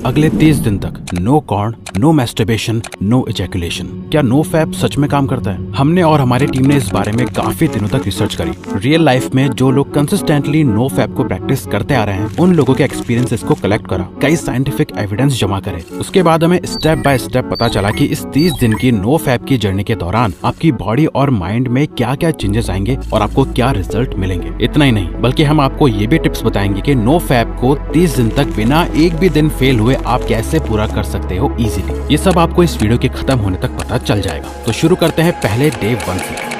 अगले 30 दिन तक no porn, no masturbation, no ejaculation. क्या नो फैप सच में काम करता है? हमने और हमारी टीम ने इस बारे में काफी दिनों तक रिसर्च करी। रियल लाइफ में जो लोग कंसिस्टेंटली नो फैप को प्रैक्टिस करते आ रहे हैं, उन लोगों के एक्सपीरियंसेस को कलेक्ट करा, कई साइंटिफिक एविडेंस जमा करे। उसके बाद हमें स्टेप बाय स्टेप पता चला कि इस 30 दिन की नो फैप की जर्नी के दौरान आपकी बॉडी और माइंड में क्या क्या चेंजेस आएंगे और आपको क्या रिजल्ट मिलेंगे। इतना ही नहीं, बल्कि हम आपको ये भी टिप्स बताएंगे कि नो फैप को 30 दिन तक बिना एक भी दिन फेल हुए आप कैसे पूरा कर सकते हो इजीली। ये सब आपको इस वीडियो के खत्म होने तक पता चल जाएगा। तो शुरू करते हैं पहले डे 1 से।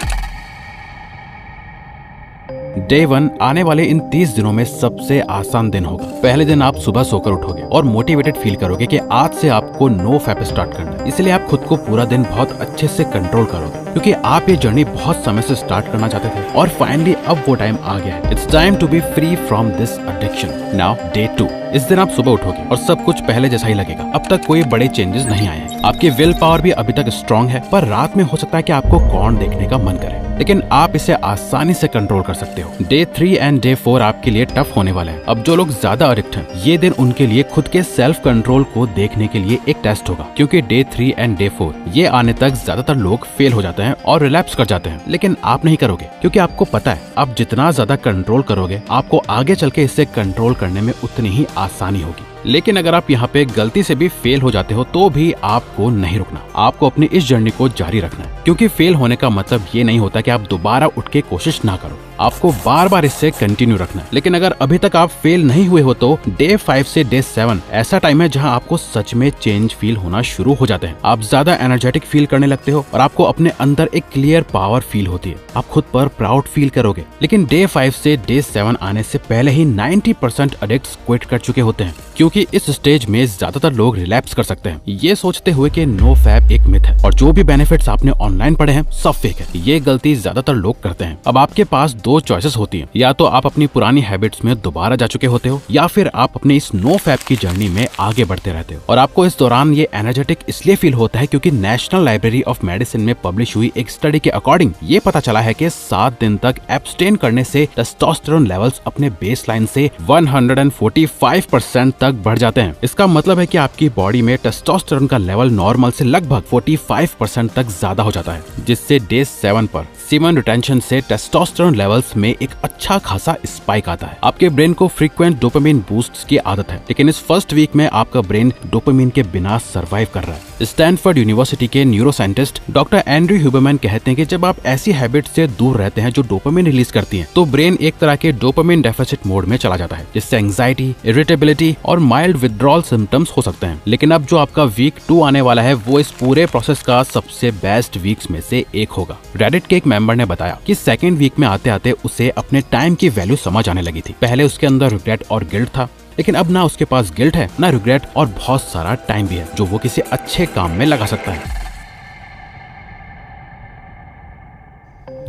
डे 1 आने वाले इन 30 दिनों में सबसे आसान दिन होगा। पहले दिन आप सुबह सोकर उठोगे और मोटिवेटेड फील करोगे कि आज से आपको नो फैप स्टार्ट करना है। इसलिए आप खुद को पूरा दिन बहुत अच्छे से कंट्रोल करोगे, क्योंकि आप ये जर्नी बहुत समय से स्टार्ट करना चाहते थे और फाइनली अब वो टाइम आ गया है। It's time to be free from this addiction. Now day 2। इस दिन आप सुबह उठोगे और सब कुछ पहले जैसा ही लगेगा। अब तक कोई बड़े चेंजेस नहीं आए हैं। आपकी विल पावर भी अभी तक स्ट्रांग है, पर रात में हो सकता है कि आपको कॉर्न देखने का मन करे, लेकिन आप इसे आसानी से कंट्रोल कर सकते हो। डे 3 एंड डे 4 आपके लिए टफ होने वाले हैं। अब जो लोग ज्यादा एडिक्ट हैं, ये दिन उनके लिए खुद के सेल्फ कंट्रोल को देखने के लिए एक टेस्ट होगा, क्योंकि डे 3 एंड डे 4 ये आने तक ज्यादातर लोग फेल हो जाते हैं और रिलैप्स कर जाते हैं, लेकिन आप नहीं करोगे, क्योंकि आपको पता है आप जितना ज्यादा कंट्रोल करोगे, आपको आगे चल के इसे कंट्रोल करने में उतनी ही आसानी होगी। लेकिन अगर आप यहाँ पे गलती से भी फेल हो जाते हो तो भी आपको नहीं रुकना, आपको अपनी इस जर्नी को जारी रखना है, क्योंकि फेल होने का मतलब ये नहीं होता कि आप दोबारा उठ के कोशिश ना करो। आपको बार बार इससे कंटिन्यू रखना है। लेकिन अगर अभी तक आप फेल नहीं हुए हो तो डे 5 से डे 7 ऐसा टाइम है जहां आपको सच में चेंज फील होना शुरू हो जाते हैं। आप ज्यादा एनर्जेटिक फील करने लगते हो और आपको अपने अंदर एक क्लियर पावर फील होती है। आप खुद पर प्राउड फील करोगे। लेकिन डे 5 से डे 7 आने से पहले ही 90% एडिक्ट्स क्विट कर चुके होते हैं, क्योंकि इस स्टेज में ज्यादातर लोग रिलैप्स कर सकते हैं, ये सोचते हुए कि नो फैप एक मिथ है और जो भी बेनिफिट्स आपने ऑनलाइन पढ़े हैं सब फेक है। ये गलती ज्यादातर लोग करते हैं। अब आपके पास 2 चॉइसेस होती हैं, या तो आप अपनी पुरानी हैबिट्स में दोबारा जा चुके होते हो, या फिर आप अपने इस नो फैप की जर्नी में आगे बढ़ते रहते हो। और आपको इस दौरान ये एनर्जेटिक इसलिए फील होता है क्योंकि नेशनल लाइब्रेरी ऑफ मेडिसिन में पब्लिश हुई एक स्टडी के अकॉर्डिंग ये पता चला है कि 7 दिन तक एब्सटेन करने से टेस्टोस्टेरोन लेवल्स अपने बेसलाइन से 145% तक बढ़ जाते हैं। इसका मतलब है कि आपकी बॉडी में टेस्टोस्टेरोन का लेवल नॉर्मल से लगभग 45% तक ज्यादा हो जाता है, जिससे डे 7 पर सीमन रिटेंशन से टेस्टोस्टेरोन लेवल्स में एक अच्छा खासा स्पाइक आता है। आपके ब्रेन को फ्रीक्वेंट डोपामिन बूस्ट्स की आदत है, लेकिन इस फर्स्ट वीक में आपका ब्रेन डोपामिन के बिना सरवाइव कर रहा है। स्टैनफोर्ड यूनिवर्सिटी के न्यूरोसाइंटिस्ट डॉक्टर एंड्रयू ह्यूबरमैन कहते हैं कि जब आप ऐसी हैबिट से दूर रहते हैं जो डोपामिन रिलीज करती हैं, तो ब्रेन एक तरह के डोपामिन डेफिसिट मोड में चला जाता है, जिससे एंजाइटी, इरिटेबिलिटी और माइल्ड विथड्रॉल सिम्टम्स हो सकते हैं। लेकिन अब जो आपका वीक 2 आने वाला है, वो इस पूरे प्रोसेस का सबसे बेस्ट वीक्स में से एक होगा। रेडिट के एक मेंबर ने बताया कि सेकेंड वीक में आते आते उसे अपने टाइम की वैल्यू समझ आने लगी थी। पहले उसके अंदर रिग्रेट और गिल्ट था, लेकिन अब ना उसके पास गिल्ट है, ना रिग्रेट, और बहुत सारा टाइम भी है जो वो किसी अच्छे काम में लगा सकता है।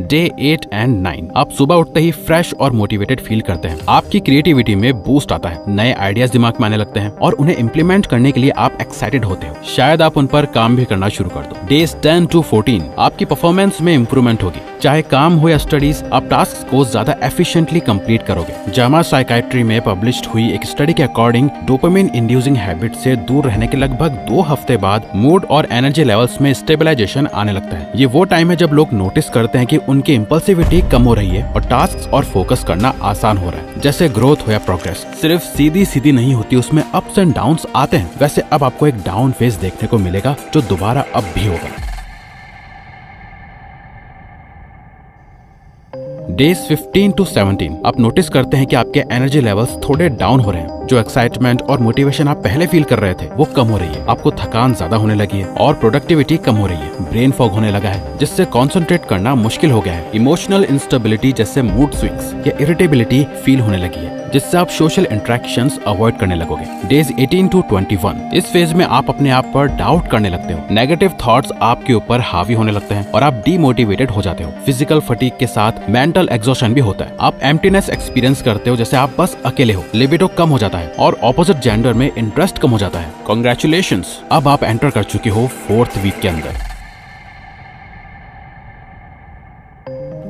डे 8 एंड 9 आप सुबह उठते ही फ्रेश और मोटिवेटेड फील करते हैं। आपकी क्रिएटिविटी में बूस्ट आता है, नए आइडियाज दिमाग में आने लगते हैं और उन्हें इम्प्लीमेंट करने के लिए आप एक्साइटेड होते हो। शायद आप उन पर काम भी करना शुरू कर दो। डेज 10 to 14 आपकी परफॉर्मेंस में इम्प्रूवमेंट होगी। चाहे काम हो या स्टडीज, आप टास्क को ज्यादा एफिशिएंटली कंप्लीट करोगे। जामा साइकाइट्री में पब्लिश्ड हुई एक स्टडी के अकॉर्डिंग डोपामिन इंड्यूसिंग हैबिट से दूर रहने के लगभग 2 हफ्ते बाद मूड और एनर्जी लेवल्स में स्टेबलाइजेशन आने लगता है। ये वो टाइम है जब लोग नोटिस करते हैं कि उनकी इम्पल्सिविटी कम हो रही है और टास्क और फोकस करना आसान हो रहा है। जैसे ग्रोथ हो या प्रोग्रेस सिर्फ सीधी सीधी नहीं होती, उसमें अप्स एंड डाउन्स आते हैं। वैसे अब आपको एक डाउन फेज देखने को मिलेगा जो दोबारा अब भी होगा। डेज 15 to 17 आप नोटिस करते हैं कि आपके एनर्जी लेवल्स थोड़े डाउन हो रहे हैं। जो एक्साइटमेंट और मोटिवेशन आप पहले फील कर रहे थे वो कम हो रही है। आपको थकान ज्यादा होने लगी है और प्रोडक्टिविटी कम हो रही है। ब्रेन फॉग होने लगा है, जिससे कंसंट्रेट करना मुश्किल हो गया है। इमोशनल इंस्टेबिलिटी जैसे मूड स्विंग्स या इरिटेबिलिटी फील होने लगी है, जिससे आप सोशल इंटरेक्शंस अवॉइड करने लगोगे। डेज 18 to 21 इस फेज में आप अपने आप पर डाउट करने लगते हो। नेगेटिव थॉट्स आपके ऊपर हावी होने लगते हैं और आप डीमोटिवेटेड हो जाते हो। फिजिकल फटीग के साथ मेंटल एग्जॉशन भी होता है। आप एम्प्टीनेस एक्सपीरियंस करते हो, जैसे आप बस अकेले हो। लिबिडो कम हो जाता है और ऑपोजिट जेंडर में इंटरेस्ट कम हो जाता है। कांग्रेचुलेशंस, अब आप एंटर कर चुके हो 4th वीक के अंदर।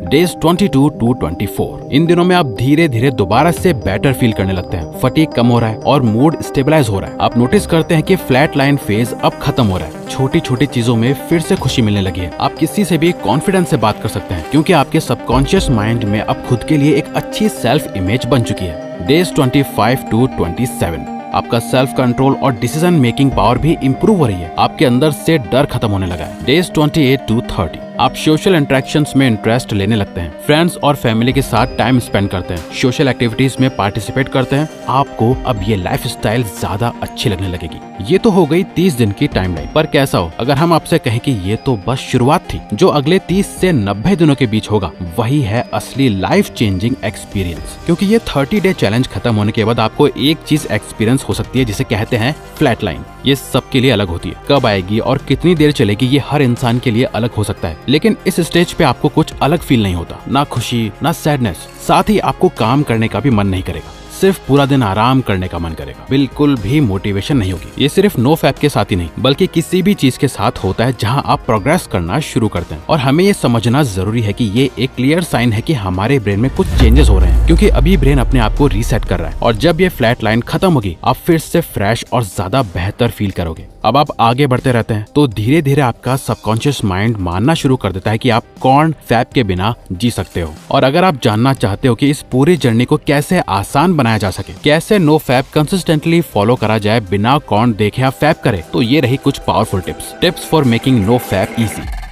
Days 22 to 24। इन दिनों में आप धीरे धीरे दोबारा से बेटर फील करने लगते हैं, फटीग कम हो रहा है और मूड स्टेबलाइज हो रहा है। आप नोटिस करते हैं कि फ्लैट लाइन फेज अब खत्म हो रहा है, छोटी छोटी चीजों में फिर से खुशी मिलने लगी है। आप किसी से भी कॉन्फिडेंस से बात कर सकते हैं क्योंकि आपके सबकॉन्शियस माइंड में अब खुद के लिए एक अच्छी सेल्फ इमेज बन चुकी है। Days 25 to 27। आपका सेल्फ कंट्रोल और डिसीजन मेकिंग पावर भी इंप्रूव हो रही है, आपके अंदर से डर खत्म होने लगा है। Days 28 to 30। आप सोशल इंटरेक्शंस में इंटरेस्ट लेने लगते हैं, फ्रेंड्स और फैमिली के साथ टाइम स्पेंड करते हैं, सोशल एक्टिविटीज में पार्टिसिपेट करते हैं। आपको अब ये लाइफस्टाइल ज्यादा अच्छी लगने लगेगी। ये तो हो गई 30 दिन की टाइमलाइन, पर कैसा हो अगर हम आपसे कहें कि ये तो बस शुरुआत थी। जो अगले 30 से 90 दिनों के बीच होगा वही है असली लाइफ चेंजिंग एक्सपीरियंस। क्योंकि ये 30 डे चैलेंज खत्म होने के बाद आपको एक चीज एक्सपीरियंस हो सकती है जिसे कहते हैं फ्लैट लाइन। ये सबके लिए अलग होती है, कब आएगी और कितनी देर चलेगी ये हर इंसान के लिए अलग हो सकता है। लेकिन इस स्टेज पे आपको कुछ अलग फील नहीं होता, ना खुशी ना सैडनेस, साथ ही आपको काम करने का भी मन नहीं करेगा, सिर्फ पूरा दिन आराम करने का मन करेगा। बिल्कुल भी मोटिवेशन नहीं होगी। ये सिर्फ नो फैप के साथ ही नहीं बल्कि किसी भी चीज के साथ होता है जहां आप प्रोग्रेस करना शुरू करते हैं। और हमें ये समझना जरूरी है कि ये एक क्लियर साइन है कि हमारे ब्रेन में कुछ चेंजेस हो रहे हैं, क्योंकि अभी ब्रेन अपने आप को रीसेट कर रहा है। और जब ये फ्लैट लाइन खत्म होगी आप फिर से फ्रेश और ज्यादा बेहतर फील करोगे। अब आप आगे बढ़ते रहते हैं तो धीरे धीरे आपका सबकॉन्शियस माइंड मानना शुरू कर देता है कि आप कॉर्न फैप के बिना जी सकते हो। और अगर आप जानना चाहते हो कि इस पूरी जर्नी को कैसे आसान बनाया जा सके, कैसे नो फैप कंसिस्टेंटली फॉलो करा जाए बिना कॉर्न देखे आप फैप करे, तो ये रही कुछ powerful tips for making no fap easy.